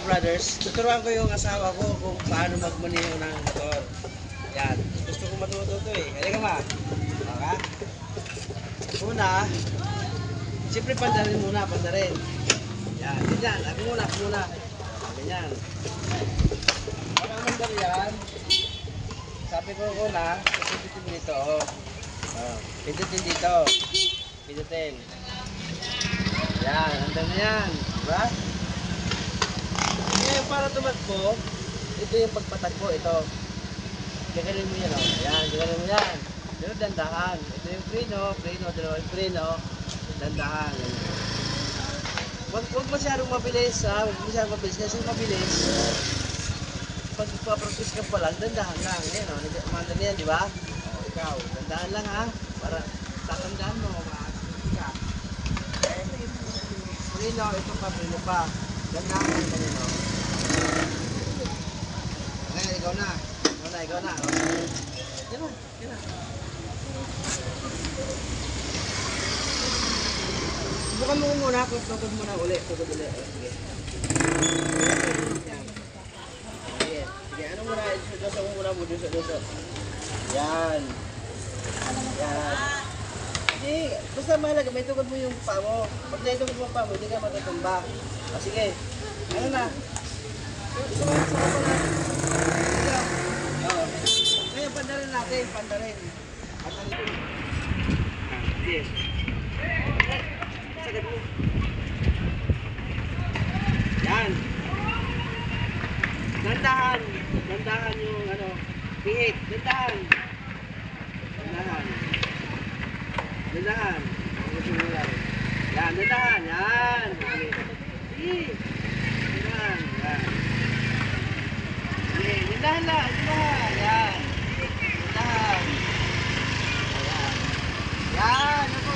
brothers, tuturuan ko yung asawa ko kung paano magmaneho ng motor. Yan. Gusto ko matuto to eh. Halika ma. Okay? Una, siyempre pandarin muna, pandarin. Yan, ganyan. Ako muna. Ganyan. Para mandar yan, sabi ko una, pindutin dito. Pindutin dito. Pindutin. Yan, andun na yan. Diba? Ngayon, para tumakbo, ito yung pagpatakbo, ito. Gagalin mo yan, o. Yan, gagalin mo yan. Pero dandahan. Ito yung preno, dalawang preno, dandahan. Huwag masyadong mabilis, ha? Huwag masyadong mabilis. Kasi mabilis, pag ipapractice ka pa lang, dandahan lang. Yan, o. Mandali yan, di ba? O, ikaw, dandahan lang, ha? Para tatandaan mo, makakasipin ka. Preno, ito pa, preno pa. Dandahan lang ganyan, o. Ngayon, ikaw na. Ikaw na. Yan na. Bukan mo muna, tutod mo na ulit. Sige. Sige, ano muna, dosa mo muna mo, dosa. Yan. Hindi, basta mahalaga, may tukod mo yung paa mo. Pag naitukod mo yung paa mo, hindi ka matutumba. Sige, ano na. Gusto mo na. Ngayon, pandarin natin, pandarin. Yes. Sagad mo. Yan. Dandahan yung pihit. Dandahan. Yan, dandahan. Yan. Dandahan lang. Yan. Yan, ako.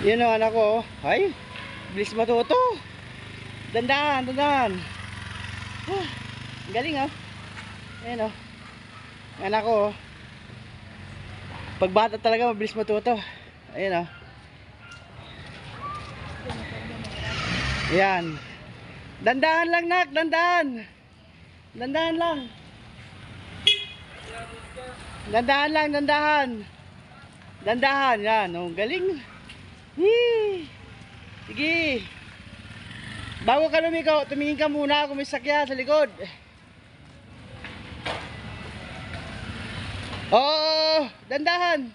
Yun ang anak ko. Ay, bilis matuto. Dandan. Galing oh. Ayan oh. Anak ko oh. Pag bata talaga mabilis matuto. Ayan oh. Ayan. Dandahan lang nak, dandahan. Dandahan lang. Dandahan lang, dandahan. Dandahan, yan. Oh, galing. Hee. Sige. Bago ka lumiko, tumingin ka muna kung may sakya sa likod. Oo, dandahan.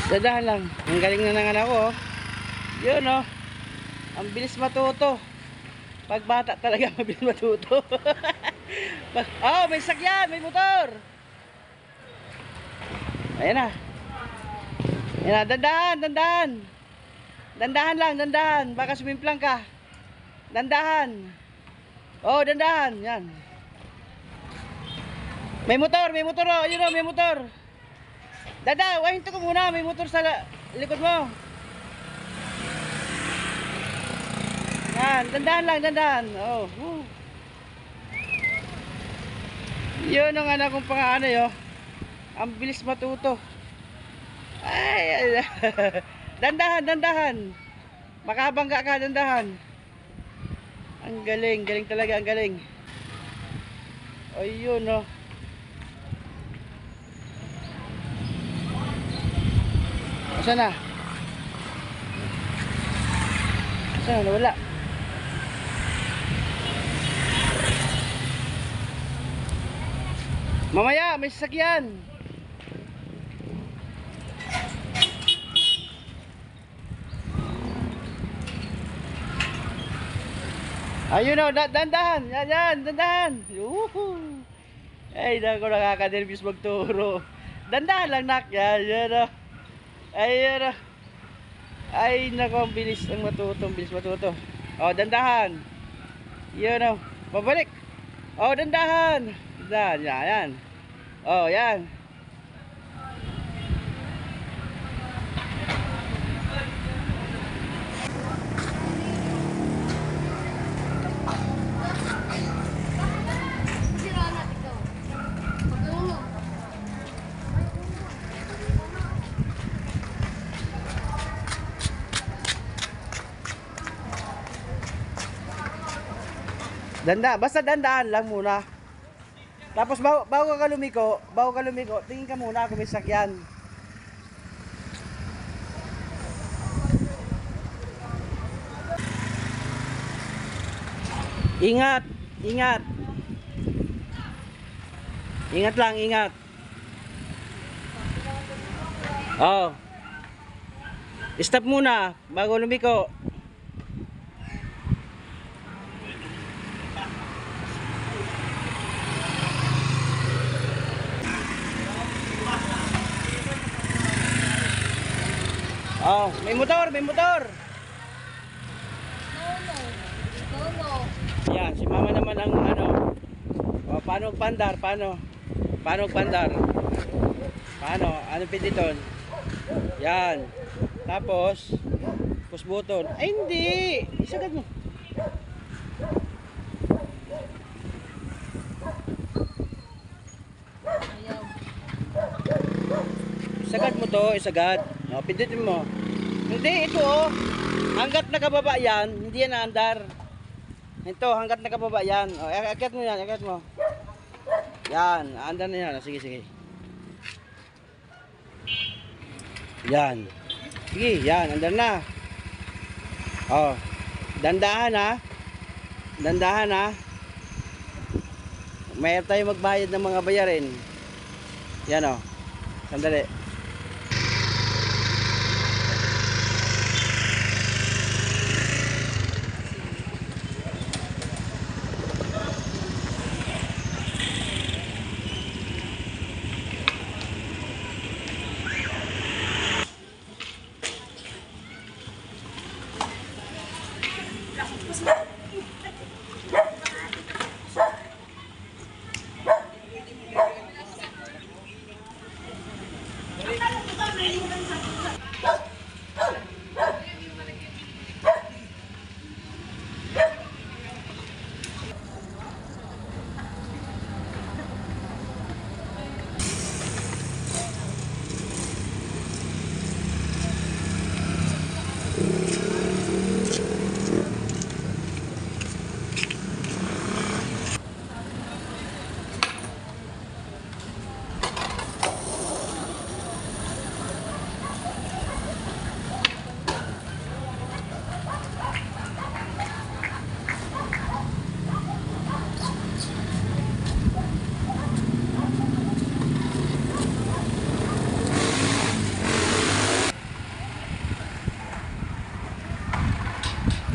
Dandahan lang. Ang galing na ng anak ko. Yun oh. Ang bilis matuto. Pag bata talaga mabilis matuto. Oh, may sakyan, may motor. Ayan na. Ayan na, dandahan, dandahan. Dandahan lang, dandahan. Baka sumimplang ka. Dandahan. Oh, dandahan. Yan. May motor oh. Ayun oh, may motor. Dada, wahinto ko muna. May motor sa likod mo. Yan, dandahan lang, dandahan. Oh. Yun ang anak kong pangaano yo. Ang bilis matuto. Ay. Dandahan, dandahan. Makabangga ka, dandahan. Ang galing, galing talaga, ang galing. Ayun oh. Saan na? Saan na? Wala. Mamaya, may sasakyan. Ayun o, dandahan. Yan, dandahan. Yuhu. Ay, naku, nakaka-nervous magturo. Dandahan lang, nak. Yan o. Ayun o. Ay, naku, ang bilis ang matuto. Ang bilis matuto. O, dandahan. Yun o. Pabalik. O, dandahan. Dandahan. Yan. O, yan. Basta dandahan lang muna. Tapos bago ka lumiko, tingin ka muna kung may sakyan. Ingat, ingat. Ingat lang, ingat. Oh. Stop muna bago lumiko. Oh, may motor, may motor. No. Yan, si mama naman ang ano. Oh, paano pandar? Paano? Paano pandar? Paano? Ano pinditon? Yan. Tapos push button. Ay hindi. Isagad mo. Ayan. Isagad mo to, isagad. No, pindutin mo. Hindi, ito oh. Hanggat nakababa yan, hindi yan naandar. Ito, hanggat nakababa yan. Oh, akyat mo yan, akyat mo. Yan, naandar na yan. Sige, sige. Yan. Sige, yan, andar na. Oh, dandahan ha. Dandahan ha. Mayroon tayo magbayad ng mga bayarin. Yan oh. Sandali.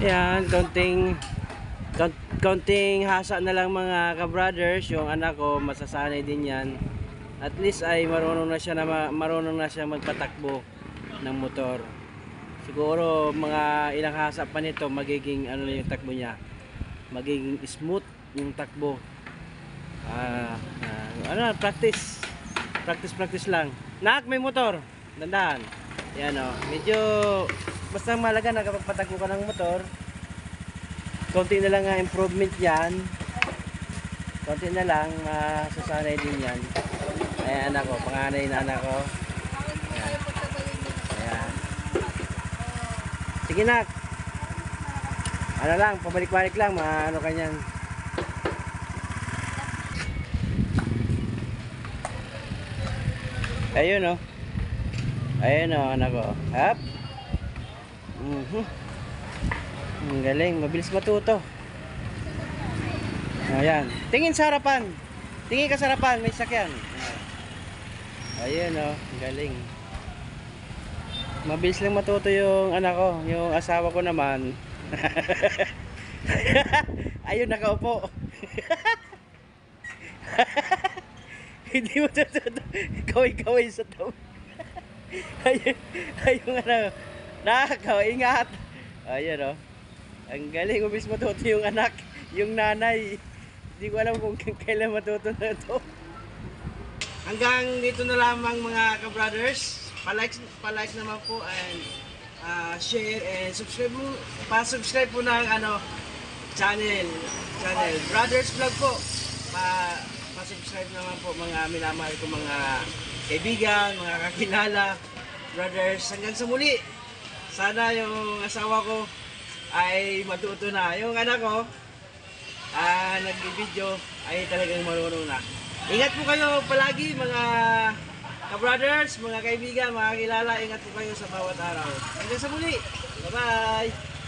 Yan, konting hasa na lang mga ka-brothers. Yung anak ko, masasanay din yan. At least ay marunong na siya magpatakbo ng motor. Siguro mga ilang hasa pa nito, magiging ano na yung takbo niya. Magiging smooth yung takbo. Practice lang. Nak, may motor. Dandan. Yan o. Medyo basta malaga nakapagpatakbo ka ng motor. Konti na lang ang improvement yan. Konti na lang, masasanay din yan. Ayan anak ko, panganay na anak ko. Ayan. Sige nak. Ano lang, pabalik-balik lang, ano kanyan. Ayun o. Ayun o anak ko. Hap. Ang galing, mabilis matuto. Ayan. Tingin sa harapan. Tingin ka sa harapan, may sakyan. Ayun o, galing. Mabilis lang matuto yung anak ko. Yung asawa ko naman. Ayun, nakaupo. Hindi mo tututo. Kaway-kaway sa tao. Ayun ano. Nakakaw, ingat. Ayun o. Ang galing, mabilis matuto yung anak. Yung nanay. Hindi ko alam kung kailan matuto na ito. Hanggang dito na lamang mga ka-brothers. Pa-like naman po and share and subscribe mo. Pa-subscribe po ng channel. Brothers Vlog po. Pa-subscribe naman po mga minamahal ko mga kaibigan, mga kakilala, brothers. Hanggang sa muli. Sana yung asawa ko ay matuto na. Yung anak ko nag-video ay talagang marunong na. Ingat po kayo palagi mga ka-brothers, mga kaibigan, mga kilala. Ingat po kayo sa bawat araw. Hanggang sa muli. Bye-bye!